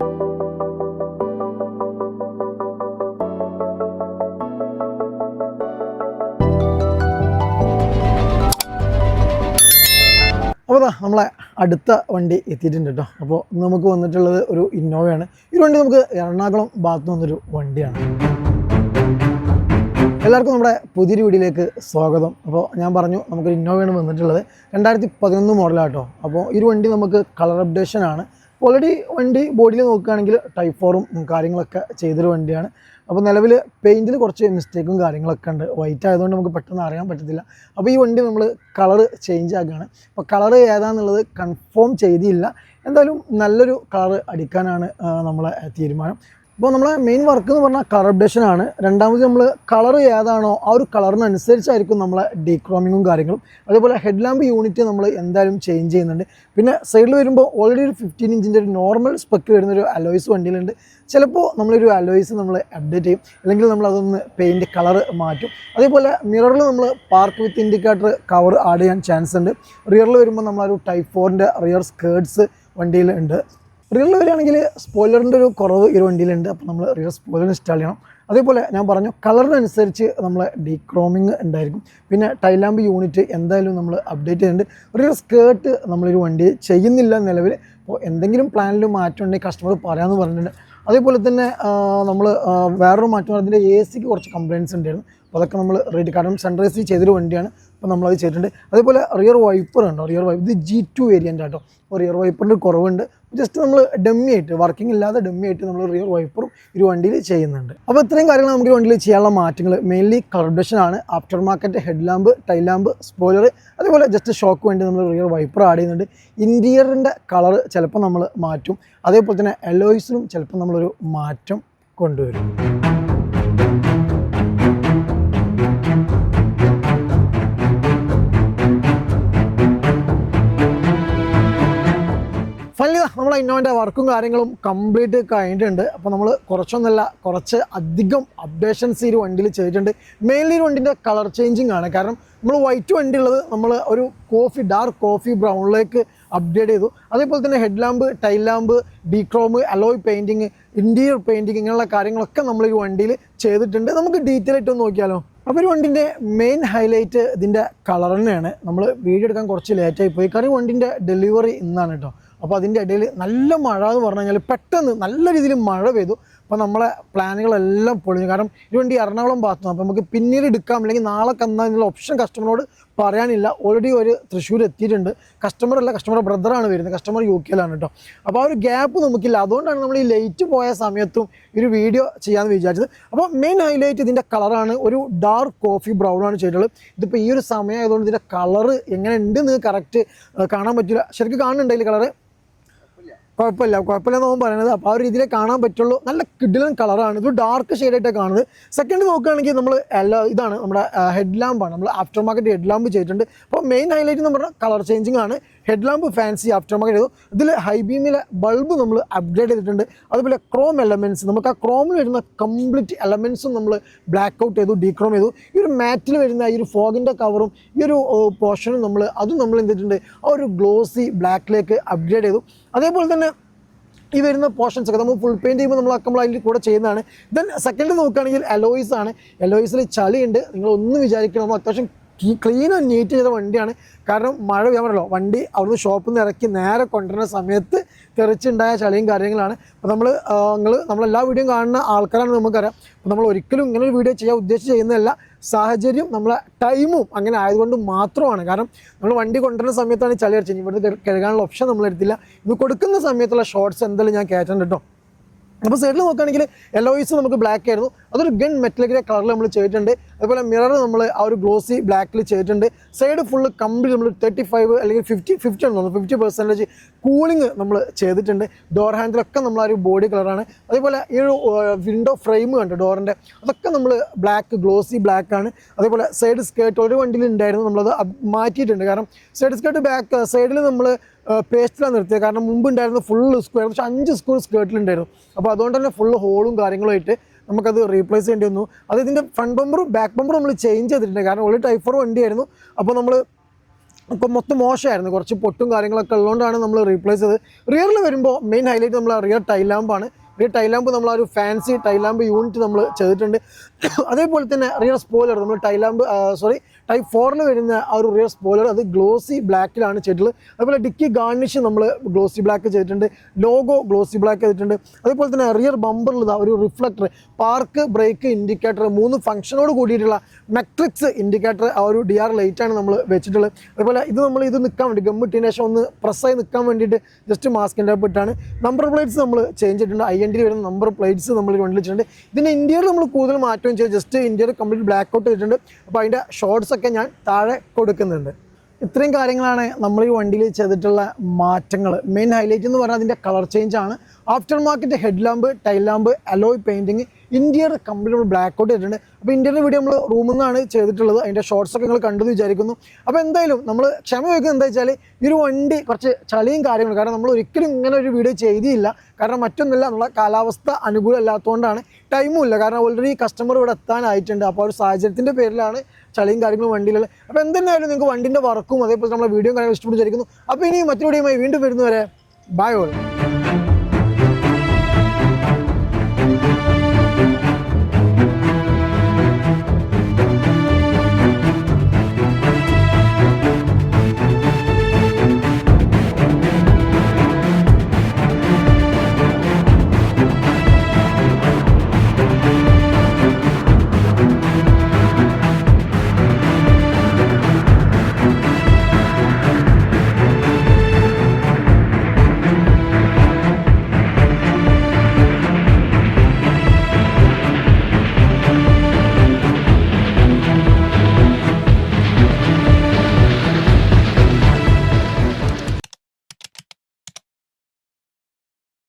അപ്പോൾ നമ്മളെ അടുത്ത വണ്ടി എത്തിയിട്ടുണ്ട് കേട്ടോ. അപ്പോൾ നമുക്ക് വന്നിട്ടുള്ളത് ഒരു ഇന്നോവയാണ്. ഈ വണ്ടി നമുക്ക് എറണാകുളം ഭാഗത്ത് വന്നൊരു വണ്ടിയാണ്. എല്ലാവർക്കും നമ്മുടെ പുതിയൊരു വീഡിയോയിലേക്ക് സ്വാഗതം. അപ്പോൾ ഞാൻ പറഞ്ഞു നമുക്കൊരു ഇന്നോവയാണ് വന്നിട്ടുള്ളത്. 2011 മോഡലാട്ടോ. അപ്പോൾ ഈ ഒരു വണ്ടി നമുക്ക് കളർ അപ്ഡേഷൻ ആണ്. ഓൾറെഡി വണ്ടി ബോഡിയിൽ നോക്കുകയാണെങ്കിൽ ടൈപ്പ് 4ഉം കാര്യങ്ങളൊക്കെ ചെയ്തൊരു വണ്ടിയാണ്. അപ്പോൾ നിലവിൽ പെയിൻറ്റിൽ കുറച്ച് മിസ്റ്റേക്കും കാര്യങ്ങളൊക്കെ ഉണ്ട്. വൈറ്റ് ആയതുകൊണ്ട് നമുക്ക് പെട്ടെന്ന് അറിയാൻ പറ്റത്തില്ല. അപ്പോൾ ഈ വണ്ടി നമ്മൾ കളർ ചേഞ്ച് ആക്കുകയാണ്. അപ്പോൾ കളർ ഏതാണെന്നുള്ളത് കൺഫേം ചെയ്തില്ല. എന്തായാലും നല്ലൊരു കളർ അടിക്കാനാണ് നമ്മളെ തീരുമാനം. അപ്പോൾ നമ്മളെ മെയിൻ വർക്ക് എന്ന് പറഞ്ഞാൽ കളർ അപ്ഡേഷൻ ആണ്. രണ്ടാമത് നമ്മൾ കളർ ഏതാണോ ആ ഒരു കളറിനനുസരിച്ചായിരിക്കും നമ്മളെ ഡീക്രോമിങ്ങും കാര്യങ്ങളും. അതേപോലെ ഹെഡ് ലാമ്പ് യൂണിറ്റ് നമ്മൾ എന്തായാലും ചേഞ്ച് ചെയ്യുന്നുണ്ട്. പിന്നെ സൈഡിൽ വരുമ്പോൾ ഓൾറെഡി ഒരു 15 ഇഞ്ചിൻ്റെ ഒരു നോർമൽ സ്പെക്ക് വരുന്നൊരു അലോയ്സ് വണ്ടിയിലുണ്ട്. ചിലപ്പോൾ നമ്മളൊരു അലോയ്സ് നമ്മൾ അപ്ഡേറ്റ് ചെയ്യും, അല്ലെങ്കിൽ നമ്മൾ അതൊന്ന് പെയിൻറ്റ് കളർ മാറ്റും. അതേപോലെ മിററിൽ നമ്മൾ പാർക്ക് വിത്ത് ഇൻഡിക്കേറ്റർ കവർ ആഡ് ചെയ്യാൻ ചാൻസ് ഉണ്ട്. റിയറിൽ വരുമ്പോൾ നമ്മളൊരു ടൈപ്പ് 4ൻ്റെ റിയർ സ്കേർട്സ് വണ്ടിയിൽ ഉണ്ട്. റിയറിൽ വരികയാണെങ്കിൽ സ്പോയിലറിൻ്റെ ഒരു കുറവ് ഈ വണ്ടിയിലുണ്ട്. അപ്പോൾ നമ്മൾ റിയർ സ്പോയിലർ ഇൻസ്റ്റാൾ ചെയ്യണം. അതേപോലെ ഞാൻ പറഞ്ഞു കളറിനനുസരിച്ച് നമ്മൾ ഡീക്രോമിങ് ഉണ്ടായിരിക്കും. പിന്നെ ടൈൽ ലാമ്പ് യൂണിറ്റ് എന്തായാലും നമ്മൾ അപ്ഡേറ്റ് ചെയ്യുന്നുണ്ട്. റിയർ സ്കേർട്ട് നമ്മളൊരു വണ്ടി ചെയ്യുന്നില്ല നിലവിൽ. അപ്പോൾ എന്തെങ്കിലും പ്ലാനിൽ മാറ്റം ഉണ്ടെങ്കിൽ കസ്റ്റമർ പറയാമെന്ന് പറഞ്ഞിട്ടുണ്ട്. അതേപോലെ തന്നെ നമ്മൾ വേറൊരു മാറ്റം പറഞ്ഞതിൻ്റെ AC കുറച്ച് കംപ്ലയിൻറ്റ്സ് ഉണ്ടായിരുന്നു. അപ്പോൾ അതൊക്കെ നമ്മൾ റെഡി, കാരണം സൺറൈസ് ചെയ്തൊരു വണ്ടിയാണ്. അപ്പോൾ നമ്മളത് ചെയ്തിട്ടുണ്ട്. അതേപോലെ റിയർ വൈപ്പർ ഉണ്ടോ, റിയർ വൈപ്പർ ഇത് G2 വേരിയൻ്റ് ആട്ടോ. അപ്പോൾ റിയർ വൈപ്പറിൻ്റെ കുറവുണ്ട്. ജസ്റ്റ് നമ്മൾ ഡമ്മി ആയിട്ട്, വർക്കിംഗ് ഇല്ലാതെ ഡമ്മി ആയിട്ട് നമ്മൾ റിയർ വൈപ്പറും ഒരു വണ്ടിയിൽ ചെയ്യുന്നുണ്ട്. അപ്പോൾ ഇത്രയും കാര്യങ്ങൾ നമുക്ക് വണ്ടിയിൽ ചെയ്യാനുള്ള മാറ്റങ്ങൾ മെയിൻലി കളർ അപ്ഡേഷൻ ആണ്. After market head lamp, tile lamp, spoiler, അതേപോലെ ജസ്റ്റ് ഷോക്ക് വേണ്ടി നമ്മൾ റിയർ വൈപ്പർ ആഡ് ചെയ്യുന്നുണ്ട്. ഇൻറ്റീരിയറിൻ്റെ കളർ ചിലപ്പോൾ നമ്മൾ മാറ്റും. അതേപോലെ തന്നെ അലോയ്സിനും ചിലപ്പോൾ നമ്മളൊരു മാറ്റം കൊണ്ടുവരും. ഫൈനലി നമ്മളെ ഇന്നോവൻ്റെ വർക്കും കാര്യങ്ങളും കംപ്ലീറ്റ് കഴിഞ്ഞിട്ടുണ്ട്. അപ്പോൾ നമ്മൾ കുറച്ചൊന്നല്ല, കുറച്ച് അധികം അപ്ഡേഷൻസ് ഈ വണ്ടിയിൽ ചെയ്തിട്ടുണ്ട്. മെയിൻലി ഈ വണ്ടിൻ്റെ കളർ ചേഞ്ചിങ് ആണ്. കാരണം നമ്മൾ വൈറ്റ് വണ്ടി ഉള്ളത് നമ്മൾ ഒരു ഡാർക്ക് കോഫി ബ്രൗണിലേക്ക് അപ്ഡേറ്റ് ചെയ്തു. അതേപോലെ തന്നെ head lamp, tile lamp, dechrome, alloy painting, interior painting, ഇങ്ങനെയുള്ള കാര്യങ്ങളൊക്കെ നമ്മൾ ഈ വണ്ടിയിൽ ചെയ്തിട്ടുണ്ട്. നമുക്ക് ഡീറ്റെയിൽ ആയിട്ട് ഒന്ന് നോക്കിയാലോ. അപ്പോൾ ഒരു വണ്ടിൻ്റെ മെയിൻ ഹൈലൈറ്റ് ഇതിൻ്റെ കളർ തന്നെയാണ്. നമ്മൾ വീഡിയോ എടുക്കാൻ കുറച്ച് ലേറ്റായി പോയി, കാരണം വണ്ടിൻ്റെ ഡെലിവറി ഇന്നാണ് കേട്ടോ. അപ്പോൾ അതിൻ്റെ ഇടയിൽ നല്ല മഴ എന്ന് പറഞ്ഞു കഴിഞ്ഞാൽ പെട്ടെന്ന് നല്ല രീതിയിൽ മഴ പെയ്തു. അപ്പോൾ നമ്മളെ പ്ലാനുകളെല്ലാം പൊളിഞ്ഞു. കാരണം ഈ വണ്ടി എറണാകുളം ഭാഗത്തു നിന്ന്, അപ്പോൾ നമുക്ക് പിന്നീട് എടുക്കാം, അല്ലെങ്കിൽ നാളെ കന്നാൽ എന്നുള്ള ഓപ്ഷൻ കസ്റ്റമറോട് പറയാനില്ല. ഓൾറെഡി ഒരു തൃശ്ശൂർ എത്തിയിട്ടുണ്ട്. കസ്റ്റമറുടെ ബ്രദറാണ് വരുന്നത്. കസ്റ്റമർ UK കേട്ടോ. അപ്പോൾ ആ ഒരു ഗ്യാപ്പ് നമുക്കില്ല. അതുകൊണ്ടാണ് നമ്മൾ ഈ ലേറ്റ് പോയ സമയത്തും ഒരു വീഡിയോ ചെയ്യാമെന്ന് വിചാരിച്ചത്. അപ്പോൾ മെയിൻ ഹൈലൈറ്റ് ഇതിൻ്റെ കളറാണ്. ഒരു ഡാർക്ക് കോഫി ബ്രൗൺ ആണ് ചെയ്തിട്ടുള്ളത്. ഇതിപ്പോൾ ഈ ഒരു സമയമായതുകൊണ്ട് ഇതിൻ്റെ കളറ് എങ്ങനെ ഉണ്ടെന്ന് കറക്റ്റ് കാണാൻ പറ്റില്ല. ശരിക്കും കാണുന്നുണ്ടെങ്കിൽ കളറ് കുഴപ്പമില്ലെന്ന് അവൻ പറയുന്നത്. അപ്പോൾ ആ ഒരു രീതിയിലേ കാണാൻ പറ്റുള്ളൂ. നല്ല കിഡിലൻ കളറാണ്. ഇത് ഡാർക്ക് ഷെയ്ഡായിട്ടാണ് കാണുന്നത്. സെക്കൻഡ് നോക്കുകയാണെങ്കിൽ നമ്മൾ ഇതാണ് നമ്മുടെ ഹെഡ് ലാമ്പാണ്. നമ്മൾ ആഫ്റ്റർ മാർക്കറ്റ് ഹെഡ് ലാമ്പ് ചെയ്തിട്ടുണ്ട്. അപ്പോൾ മെയിൻ ഹൈലൈറ്റ് എന്ന് പറഞ്ഞാൽ കളർ ചേഞ്ചിങ് ആണ്. Head lamp fancy after market ചെയ്തു. ഇതിൽ ഹൈ ബീമിലെ ബൾബ് നമ്മൾ അപ്ഗ്രേഡ് ചെയ്തിട്ടുണ്ട്. അതുപോലെ ക്രോം എലമെൻറ്റ്സ്, നമുക്ക് ആ ക്രോമിൽ വരുന്ന കംപ്ലീറ്റ് എലമെൻറ്റ്സും നമ്മൾ ബ്ലാക്ക് ഔട്ട് ചെയ്തു, ഡീക്രോം ചെയ്തു. ഈ ഒരു മാറ്റിൽ വരുന്ന ഈ ഒരു ഫോഗിൻ്റെ കവറും ഈ ഒരു പോർഷനും അതും നമ്മൾ എന്ത് ചെയ്തിട്ടുണ്ട്, ആ ഒരു ഗ്ലോസി ബ്ലാക്കിലേക്ക് അപ്ഗ്രേഡ് ചെയ്തു. അതേപോലെ തന്നെ ഈ വരുന്ന പോർഷൻസ് ഒക്കെ നമ്മൾ ഫുൾ പെയിൻറ്റ് ചെയ്യുമ്പോൾ നമ്മൾ അതിൻ്റെ കൂടെ ചെയ്യുന്നതാണ്. ദെൻ സെക്കൻഡ് നോക്കുകയാണെങ്കിൽ അലോയ്സ് ആണ്. അലോയ്സിൽ ചളിയുണ്ട്. നിങ്ങളൊന്നും വിചാരിക്കണം, നമ്മൾ അത്യാവശ്യം ക്ലീൻ ആൻഡ് നീറ്റ് ചെയ്ത വണ്ടിയാണ്. കാരണം മഴ പെയ്യാൻ പറ്റല്ലോ, വണ്ടി അവിടുന്ന് ഷോപ്പിൽ നിന്ന് ഇറക്കി നേരെ കൊണ്ടുവരുന്ന സമയത്ത് തെറിച്ചുണ്ടായ ചളിയും കാര്യങ്ങളാണ്. അപ്പോൾ നമ്മളെല്ലാ വീഡിയോയും കാണുന്ന ആൾക്കാരാണ്, നമുക്കറിയാം. അപ്പോൾ നമ്മൾ ഒരിക്കലും ഇങ്ങനെ ഒരു വീഡിയോ ചെയ്യാൻ ഉദ്ദേശിച്ച് ചെയ്യുന്നതല്ല. സാഹചര്യം, നമ്മളെ ടൈമും അങ്ങനെ ആയതുകൊണ്ട് മാത്രമാണ്. കാരണം നമ്മൾ വണ്ടി കൊണ്ടുവരുന്ന സമയത്താണ് ചളി അടിച്ചത്. ഇവിടുന്ന് കഴുകാനുള്ള ഓപ്ഷൻ നമ്മളെടുത്തില്ല. ഇത് കൊടുക്കുന്ന സമയത്തുള്ള ഷോർട്സ് എന്തായാലും ഞാൻ കയറ്റുന്നുണ്ട് കേട്ടോ. അപ്പോൾ സൈഡിൽ നോക്കുകയാണെങ്കിൽ എലോയ്സ് നമുക്ക് ബ്ലാക്ക് ആയിരുന്നു. അതൊരു ഗൺ മെറ്റലിൻ്റെ കളറിൽ നമ്മൾ ചെയ്തിട്ടുണ്ട്. അതുപോലെ മിറർ നമ്മൾ ആ ഒരു ഗ്ലോസി ബ്ലാക്കിൽ ചെയ്തിട്ടുണ്ട്. സൈഡ് ഫുള്ള് കംപ്ലീറ്റ് നമ്മൾ 35 അല്ലെങ്കിൽ 50 ഉണ്ടോ 50% കൂളിംഗ് നമ്മൾ ചെയ്തിട്ടുണ്ട്. ഡോർ ഹാൻഡിലൊക്കെ നമ്മൾ ആ ഒരു ബോഡി കളറാണ്. അതേപോലെ ഈ ഒരു വിൻഡോ ഫ്രെയിം കണ്ട് ഡോറിൻ്റെ അതൊക്കെ നമ്മൾ ബ്ലാക്ക് ഗ്ലോസി ബ്ലാക്കാണ്. അതേപോലെ സൈഡ് സ്കേർട്ട് ഒരു വണ്ടിയിൽ ഉണ്ടായിരുന്നു, നമ്മളത് മാറ്റിയിട്ടുണ്ട്. കാരണം സൈഡ് സ്കേർട്ട് ബാക്ക് സൈഡിൽ നമ്മൾ പേസ്റ്റിലാണ് നിർത്തിയത്. കാരണം മുമ്പ് ഉണ്ടായിരുന്നത് ഫുള്ള് സ്ക്വയർ, പക്ഷേ 5 സ്ക്വയർ സ്കേർട്ടിലുണ്ടായിരുന്നു. അപ്പോൾ അതുകൊണ്ട് തന്നെ ഫുള്ള് ഹോളും കാര്യങ്ങളുമായിട്ട് നമുക്കത് റീപ്ലേസ് ചെയ്യേണ്ടി വന്നു. അത് ഇതിൻ്റെ ഫ്രണ്ട് ബമ്പറും ബാക്ക് ബമ്പറും നമ്മൾ ചേഞ്ച് ചെയ്തിട്ടുണ്ട്. കാരണം ഓൾറെഡി ടൈപ്പ് 4 വണ്ടിയായിരുന്നു. അപ്പോൾ നമ്മൾ അപ്പോൾ മൊത്തം മോശമായിരുന്നു, കുറച്ച് പൊട്ടും കാര്യങ്ങളൊക്കെ ഉള്ളതുകൊണ്ടാണ് നമ്മൾ റീപ്ലേസ് ചെയ്തത്. റിയറിൽ വരുമ്പോൾ മെയിൻ ഹൈലൈറ്റ് നമ്മൾ റിയർ ടൈൽ ലാമ്പാണ്. റിയർ ടൈൽ ലാമ്പ് നമ്മൾ ആ ഒരു ഫാൻസി ടൈൽ ലാമ്പ് യൂണിറ്റ് നമ്മൾ ചെയ്തിട്ടുണ്ട്. അതേപോലെ തന്നെ റിയർ സ്പോയിലർ നമ്മൾ ടൈപ്പ് 4 വരുന്ന ആ ഒരു റിയർ സ്പോയിലർ അത് ഗ്ലോസി ബ്ലാക്കിലാണ് ചെയ്തിട്ടുള്ളത്. അതുപോലെ ഡിക്കി ഗാർണിഷ് നമ്മൾ ഗ്ലോസി ബ്ലാക്ക് ചെയ്തിട്ടുണ്ട്, ലോഗോ ഗ്ലോസി ബ്ലാക്ക് ചെയ്തിട്ടുണ്ട്. അതേപോലെ തന്നെ റിയർ ബമ്പറിൽ ഒരു റിഫ്ലക്ടർ, പാർക്ക്, ബ്രേക്ക്, ഇൻഡിക്കേറ്റർ 3 ഫംഗ്ഷനോട് കൂടിയിട്ടുള്ള മെട്രിക്സ് ഇൻഡിക്കേറ്റർ ആ ഒരു DR ലൈറ്റാണ് നമ്മൾ വെച്ചിട്ടുള്ളത്. അതുപോലെ ഇത് നിൽക്കാൻ വേണ്ടി ഗമ്മിട്ടതിന് ശേഷം ഒന്ന് പ്രസ്സായി നിൽക്കാൻ വേണ്ടിയിട്ട് ജസ്റ്റ് മാസ്കിൻ്റെ ഇട്ടാണ്. നമ്പർ പ്ലേറ്റ്സ് നമ്മൾ ചേഞ്ച് ചെയ്തിട്ടുണ്ട്, IND വരുന്ന നമ്പർ പ്ലേറ്റ്സ് നമ്മൾ കൊണ്ടുവച്ചിട്ടുണ്ട്. ഇതിൻ്റെ ഇന്ത്യയിൽ നമ്മൾ കൂടുതൽ മാറ്റവും ചെയ്ത് ജസ്റ്റ് ഇന്ത്യയിൽ കംപ്ലീറ്റ് ബ്ലാക്ക് ഔട്ട് ചെയ്തിട്ടുണ്ട്. അപ്പോൾ അതിൻ്റെ ഷോർട്സ് ഒക്കെ ഞാൻ താഴെ കൊടുക്കുന്നുണ്ട്. ഇത്രയും കാര്യങ്ങളാണ് നമ്മൾ ഈ വണ്ടിയിൽ ചെയ്തിട്ടുള്ള മാറ്റങ്ങൾ. മെയിൻ ഹൈലൈറ്റ് എന്ന് പറഞ്ഞാൽ അതിൻ്റെ കളർ ചേഞ്ച് ആണ്. After market head lamp, tile lamp, alloy painting, interior complete നമ്മൾ ബ്ലാക്ക് ഔട്ട് ചെയ്തിട്ടുണ്ട്. അപ്പോൾ ഇന്റീരിയർ വീഡിയോ നമ്മൾ റൂമിൽ നിന്നാണ് ചെയ്തിട്ടുള്ളത്. അതിൻ്റെ ഷോർട്സ് ഒക്കെ നിങ്ങൾ കണ്ടെന്ന് വിചാരിക്കുന്നു. അപ്പോൾ എന്തായാലും നമ്മൾ ക്ഷമ ചോദിക്കുന്നത് എന്താ വെച്ചാൽ ഈ ഒരു വണ്ടി കുറച്ച് ചളിയും കാര്യങ്ങളും, കാരണം നമ്മൾ ഒരിക്കലും ഇങ്ങനെ ഒരു വീഡിയോ ചെയ്തില്ല. കാരണം മറ്റൊന്നുമില്ല, നമ്മളെ കാലാവസ്ഥ അനുകൂലമല്ലാത്തതുകൊണ്ടാണ്, ടൈമും ഇല്ല. കാരണം ഓൾറെഡി കസ്റ്റമർ ഇവിടെ എത്താനായിട്ടുണ്ട്. അപ്പോൾ ഒരു സാഹചര്യത്തിൻ്റെ പേരിലാണ് ചളിയും കാര്യങ്ങളും വണ്ടിയിലുള്ള. അപ്പോൾ എന്തെന്നായാലും നിങ്ങൾക്ക് വണ്ടിൻ്റെ വർക്കും അതേപോലെ നമ്മളെ വീഡിയോ കാര്യങ്ങളും ഇഷ്ടപ്പെട്ട് വിചാരിക്കുന്നു. അപ്പോൾ ഇനി മറ്റൊരു വീഡിയോയുമായി വീണ്ടും വരുന്നവരെ ബൈ ഓൾ.